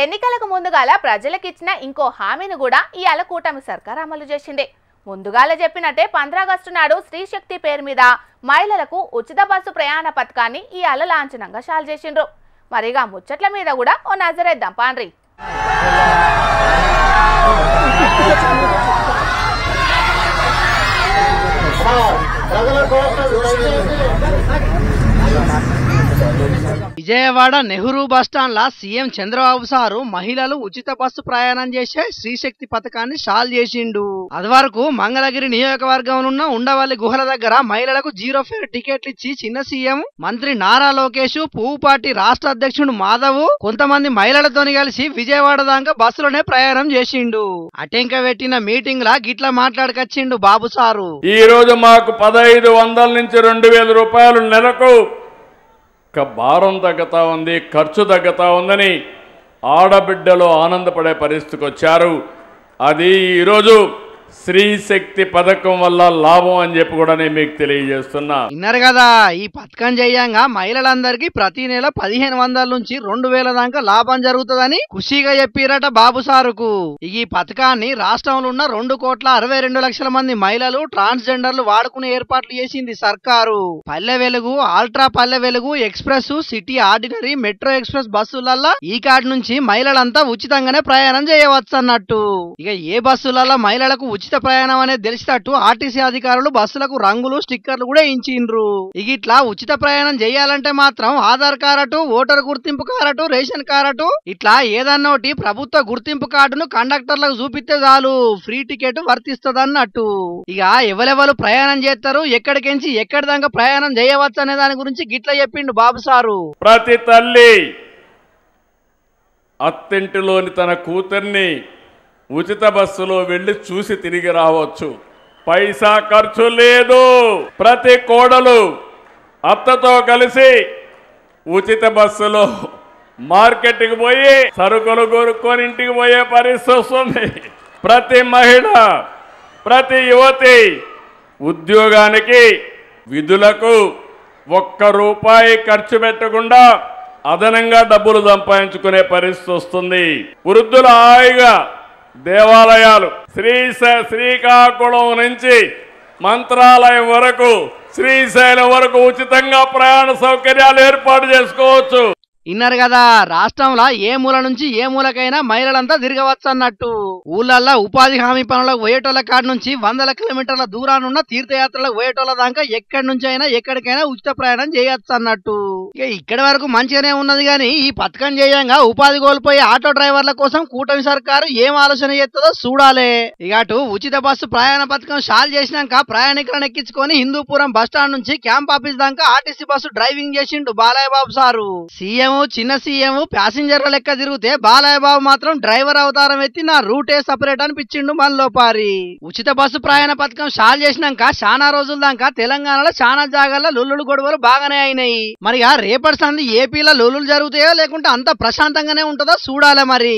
ఎన్నికలకు ముందుగాల ప్రజలకు ఇచ్చిన ఇంకో హామీని కూడా ఇయాల కూటమి సర్కార్ అమలు చేసింది. ముందుగాల చెప్పినట్టే 15 ఆగస్టు నాడు స్త్రీ శక్తి పేరు మీద మహిళలకు ఉచిత బస్సు ప్రయాణ పథకాన్ని ఇయాల లాంఛనంగా షాల్ చేసిండ్రు. మరిగా ముచ్చట్ల మీద కూడా ఓ నజరేద్దాం పాండ్రి. విజయవాడ నెహ్రూ బస్టాండ్ లా సీఎం చంద్రబాబు సారు మహిళలు ఉచిత బస్సు ప్రయాణం చేసే శ్రీశక్తి పథకాన్ని షాల్ చేసిండు. అది వరకు మంగళగిరి నియోజకవర్గంలో ఉన్న ఉండవల్లి గుహల దగ్గర మహిళలకు 0 ఫేర్ టికెట్లు ఇచ్చి చిన్న సీఎం మంత్రి నారా లోకేష్, పువ్వు పార్టీ రాష్ట్ర అధ్యక్షుడు మాధవ్ కొంతమంది మహిళలతో కలిసి విజయవాడ దాకా బస్సులోనే ప్రయాణం చేసిండు. అటెంక పెట్టిన మీటింగ్ లా గిట్లా మాట్లాడకొచ్చిండు బాబు సారు. ఈ రోజు మాకు 1500 నుంచి 2000 రూపాయలు నెలకు భారం తగ్గుతా ఉంది, ఖర్చు తగ్గుతా ఉందని ఆడబిడ్డలు ఆనందపడే పరిస్థితికి వచ్చారు. అది ఈరోజు స్త్రీ శక్తి పథకం వల్ల లాభం అని చెప్పి కూడా నేను మీకు తెలియజేస్తున్నా. విన్నారు కదా, ఈ పథకం చేయంగా మహిళలందరికీ ప్రతి నెల 1500 నుంచి 2000 దాకా లాభం జరుగుతుందని ఖుషిగా చెప్పిరట బాబు సారుకు. ఈ పథకాన్ని రాష్ట్రంలో ఉన్న 2,62,00,000 మంది మహిళలు, ట్రాన్స్జెండర్లు వాడుకునే ఏర్పాట్లు చేసింది సర్కారు. Palle Velugu, ultra Palle Velugu, express, city ordinary, metro express బస్సులల్లా ఈ కార్డు నుంచి మహిళలంతా ఉచితంగానే ప్రయాణం చేయవచ్చు అన్నట్టు. ఇక ఏ బస్సులలో మహిళలకు ఉచిత ప్రయాణం అనేది తెలిసేటట్టు ఆర్టీసీ అధికారులు బస్సులకు రంగులు, స్టిక్కర్లు కూడా ఇచ్చిండ్రు. ఇట్లా ఉచిత ప్రయాణం చేయాలంటే మాత్రం ఆధార్ కార్డు, ఓటర్ గుర్తింపు కార్డు, రేషన్ కార్డు ఇట్లా ఏదన్నా ఒకటి ప్రభుత్వ గుర్తింపు కార్డును కండక్టర్లకు చూపిస్తే చాలు ఫ్రీ టికెట్ వర్తిస్తుంది అన్నట్టు. ఇక ఎవరెవరు ప్రయాణం చేస్తారు, ఎక్కడికించి ఎక్కడి దాకా ప్రయాణం చేయవచ్చు అనే దాని గురించి గిట్లా చెప్పిండు బాబు సారు. ప్రతి తల్లి అత్తింటిలోని తన కూతుర్ని ఉచిత బస్సులో వెళ్లి చూసి తిరిగి రావచ్చు. పైసా ఖర్చు లేదు. ప్రతి కోడలు అత్తతో కలిసి ఉచిత బస్సులో మార్కెట్కి పోయి సరుకులు కొనుక్కొని ఇంటికి పోయే పరిస్థితి వస్తుంది. ప్రతి మహిళ, ప్రతి యువతి ఉద్యోగానికి, విధులకు 1 రూపాయి ఖర్చు పెట్టకుండా అదనంగా డబ్బులు సంపాదించుకునే పరిస్థితి వస్తుంది. వృద్ధుల హాయిగా దేవాలయాలు శ్రీకాకుళం నుంచి మంత్రాలయం వరకు, శ్రీశైలం వరకు ఉచితంగా ప్రయాణ సౌకర్యాలు ఏర్పాటు చేసుకోవచ్చు. ఇన్నారు కదా, రాష్ట్రంలో ఏ మూల నుంచి ఏ మూలకైనా మహిళలంతా తిరగవచ్చు అన్నట్టు. ఊళ్ళల్లో ఉపాధి హామీ పనులకు పోయేటోళ్ల కాడి నుంచి 100 కిలోమీటర్ల దూరానున్న తీర్థయాత్రలకు పోయేటోళ్ల దాకా ఎక్కడి నుంచి అయినా ఎక్కడికైనా ఉచిత ప్రయాణం చేయొచ్చు అన్నట్టు. ఇక ఇక్కడి వరకు మంచిగానే ఉన్నది కానీ ఈ పథకం చేయంగా ఉపాధి కోల్పోయే ఆటో డ్రైవర్ల కోసం కూటమి సర్కారు ఏం ఆలోచన చేస్తుందో చూడాలి. ఇక అటు ఉచిత బస్సు ప్రయాణ పథకం షాల్ చేసినాక ప్రయాణికులను ఎక్కించుకొని హిందూపురం బస్టాండ్ నుంచి క్యాంప్ ఆఫీస్ దాకా ఆర్టీసీ బస్సు డ్రైవింగ్ చేసిండు బాలయ్య బాబు సారు. సీఎం, చిన్న సీఎం ప్యాసింజర్ల లెక్క తిరిగితే బాలయ్య బాబు మాత్రం డ్రైవర్ అవతారం ఎత్తి నా రూటే సపరేట్ అనిపించిండు మనలో పారి. ఉచిత బస్సు ప్రయాణ పథకం షాల్ చేసినాక చాలా రోజుల దాకా తెలంగాణలో చాలా జాగాల్లో లొల్లులు గొడవలు బాగానే అయినాయి. మరిగా రేపటి సంది ఏపీలో లొల్లులు జరుగుతాయో లేకుంటే అంత ప్రశాంతంగానే ఉంటుందో చూడాలి మరి.